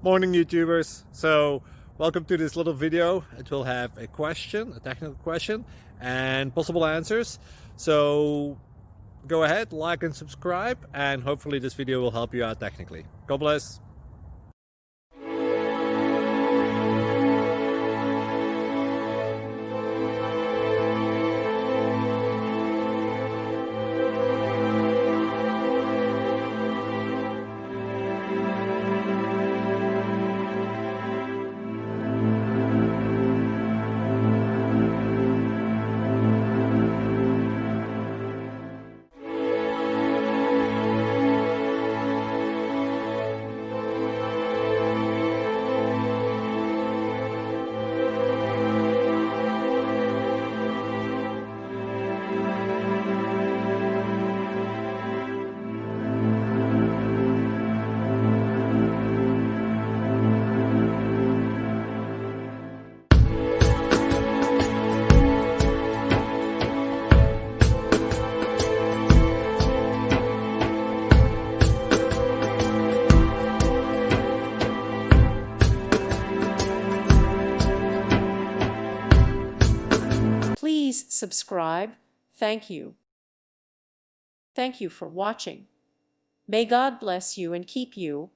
Morning YouTubers. So welcome to this little video. It will have a question, a technical question, and possible answers. So go ahead, like and subscribe, and hopefully this video will help you out technically. God bless. Please subscribe. Thank you. Thank you for watching. May God bless you and keep you.